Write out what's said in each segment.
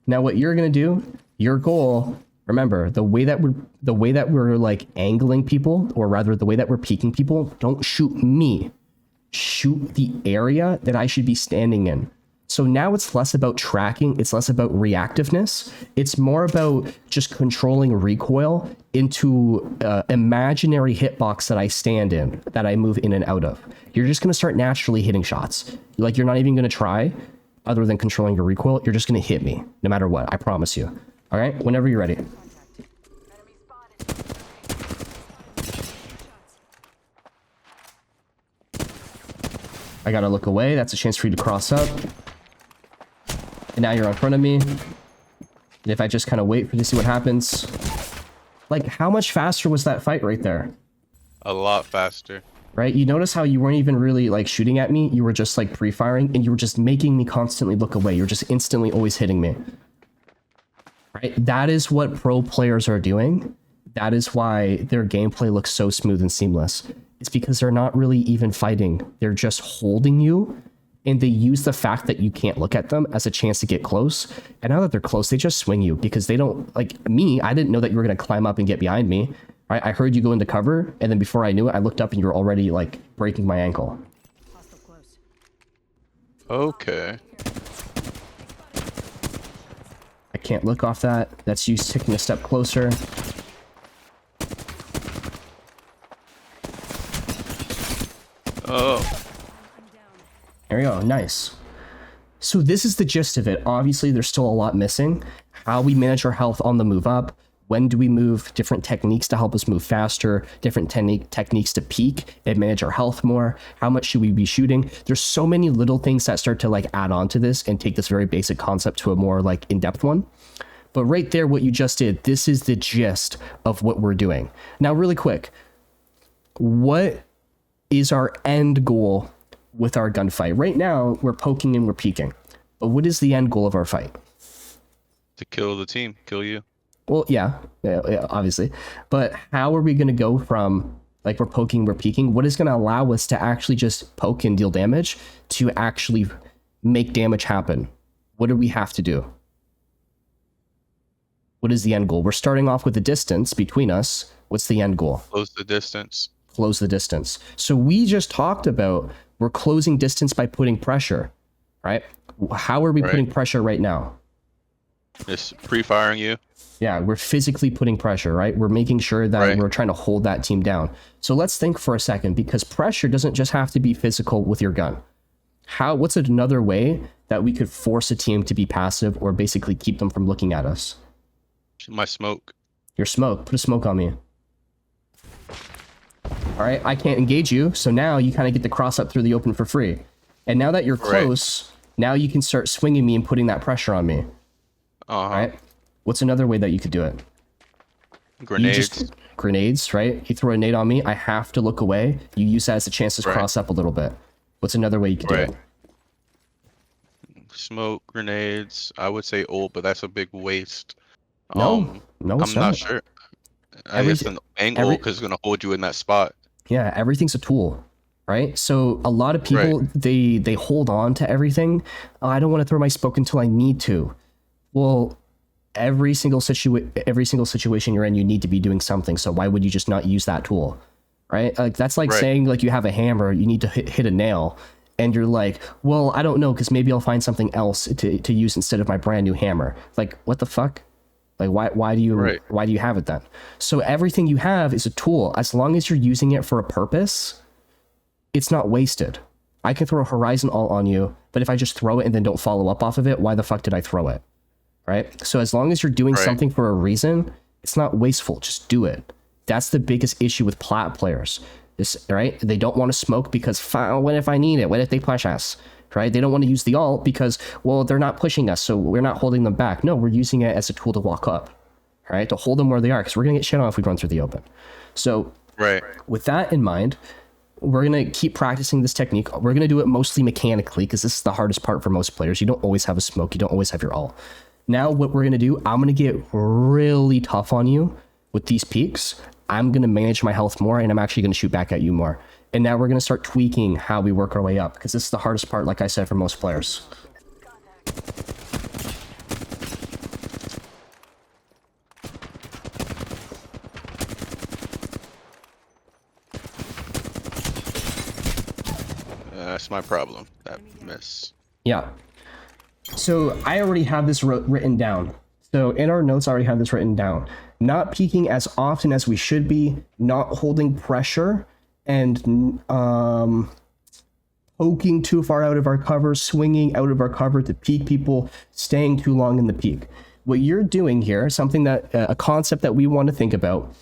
Now what you're gonna do, your goal, remember, the way that we're like angling people, or rather the way that we're peeking people, don't shoot me. Shoot the area that I should be standing in. So now it's less about tracking, it's less about reactiveness. It's more about just controlling recoil into imaginary hitbox that I stand in, that I move in and out of. You're just gonna start naturally hitting shots. Like, you're not even gonna try, other than controlling your recoil. You're just gonna hit me, no matter what, I promise you. All right, whenever you're ready. I gotta look away, that's a chance for you to cross up. And now you're in front of me. And if I just kind of wait for you to see what happens. Like, how much faster was that fight right there? A lot faster. Right? You notice how you weren't even really like shooting at me. You were just like pre-firing, and you were just making me constantly look away. You're just instantly always hitting me. Right? That is what pro players are doing. That is why their gameplay looks so smooth and seamless. It's because they're not really even fighting. They're just holding you. And they use the fact that you can't look at them as a chance to get close. And now that they're close, they just swing you, because they don't, like me, I didn't know that you were going to climb up and get behind me. Right? I heard you go into cover, and then before I knew it, I looked up and you were already like breaking my ankle. Okay. I can't look off that. That's you taking a step closer. Oh. There we go. Nice. So this is the gist of it. Obviously, there's still a lot missing. How we manage our health on the move up. When do we move? Different techniques to help us move faster. Different techniques to peak and manage our health more. How much should we be shooting? There's so many little things that start to like add on to this and take this very basic concept to a more like in-depth one. But right there, what you just did, this is the gist of what we're doing. Now, really quick, what is our end goal with our gunfight? Right now, we're poking and we're peeking. But what is the end goal of our fight? To kill the team, kill you. Well, yeah, obviously. But how are we going to go from, like, we're poking, we're peeking? What is going to allow us to actually just poke and deal damage to actually make damage happen? What do we have to do? What is the end goal? We're starting off with the distance between us. What's the end goal? Close the distance. Close the distance. So we just talked about we're closing distance by putting pressure, right? How are we putting pressure right now? Just pre-firing you. Yeah, we're physically putting pressure, right? We're making sure that we're trying to hold that team down. So let's think for a second, because pressure doesn't just have to be physical with your gun. What's another way that we could force a team to be passive, or basically keep them from looking at us? My smoke. Your smoke. Put a smoke on me. All right, I can't engage you, so now you kind of get to cross up through the open for free. And now that you're close, now you can start swinging me and putting that pressure on me. All right? What's another way that you could do it? Grenades. Grenades, right? You throw a nade on me, I have to look away. You use that as a chance to cross up a little bit. What's another way you could do it? Smoke, grenades. I would say ult, but that's a big waste. No, I'm not sure. I guess an angle because it's going to hold you in that spot. Yeah, everything's a tool, right? So a lot of people, they hold on to everything. Oh, I don't want to throw my smoke until I need to. Well, every single situation you're in, you need to be doing something. So why would you just not use that tool, right? Like that's like saying like you have a hammer, you need to hit a nail, and you're like, well, I don't know, because maybe I'll find something else to use instead of my brand new hammer. Like, what the fuck? Like, why do you have it then? So everything you have is a tool. As long as you're using it for a purpose, it's not wasted. I can throw a horizon ult on you, but if I just throw it and then don't follow up off of it, why the fuck did I throw it? Right? So as long as you're doing something for a reason, it's not wasteful. Just do it. That's the biggest issue with plat players. Right? They don't want to smoke because, what if I need it? What if they push us? Right? They don't want to use the ult because, well, they're not pushing us, so we're not holding them back. No, we're using it as a tool to walk up, right? To hold them where they are, because we're going to get shit on if we run through the open. So with that in mind, we're going to keep practicing this technique. We're going to do it mostly mechanically, because this is the hardest part for most players. You don't always have a smoke. You don't always have your ult. Now what we're going to do, I'm going to get really tough on you with these peaks. I'm going to manage my health more, and I'm actually going to shoot back at you more. And now we're going to start tweaking how we work our way up, because this is the hardest part, like I said, for most players. That's my problem. That miss. Yeah. So I already have this written down. So in our notes, I already have this written down. Not peeking as often as we should be, not holding pressure, and poking too far out of our cover, swinging out of our cover to peek people, staying too long in the peak. What you're doing here, something that, a concept that we want to think about,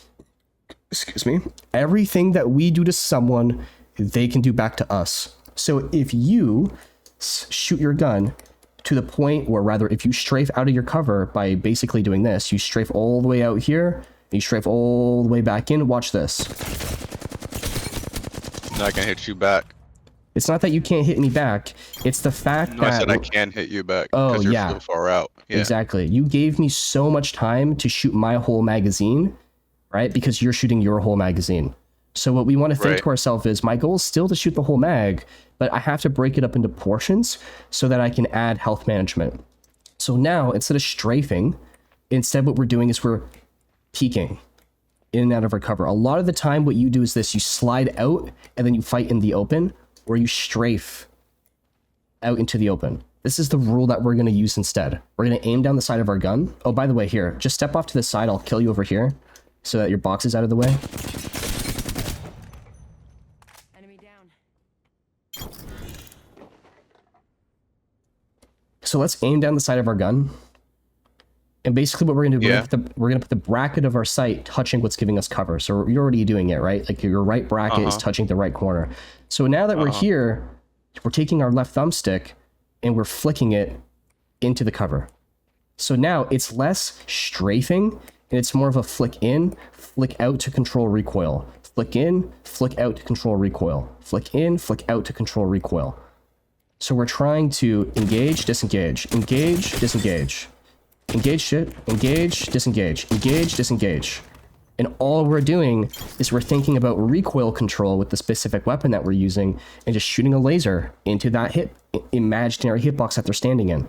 excuse me, everything that we do to someone, they can do back to us. So if you shoot your gun to the point, or rather, if you strafe out of your cover by basically doing this, you strafe all the way out here, you strafe all the way back in, watch this. No, I can hit you back. It's not that you can't hit me back, it's the fact that... I said I can hit you back, oh, because you're yeah. so far out. Yeah. Exactly. You gave me so much time to shoot my whole magazine, right? Because you're shooting your whole magazine. So what we want to think to ourselves is, my goal is still to shoot the whole mag, but I have to break it up into portions so that I can add health management. So now, instead of strafing, instead what we're doing is we're peeking in and out of our cover. A lot of the time, what you do is this: you slide out and then you fight in the open, or you strafe out into the open. This is the rule that we're going to use instead. We're going to aim down the side of our gun. Oh, by the way, here, just step off to the side. I'll kill you over here so that your box is out of the way. Enemy down. So let's aim down the side of our gun. And basically what we're going to do, we're going to put the bracket of our sight touching what's giving us cover. So you're already doing it, right? Like your right bracket is touching the right corner. So now that we're here, we're taking our left thumbstick and we're flicking it into the cover. So now it's less strafing and it's more of a flick in, flick out to control recoil. Flick in, flick out to control recoil. Flick in, flick out to control recoil. So we're trying to engage, disengage, engage, disengage. Engage shit, engage, disengage, engage, disengage. And all we're doing is we're thinking about recoil control with the specific weapon that we're using and just shooting a laser into that imaginary hitbox that they're standing in.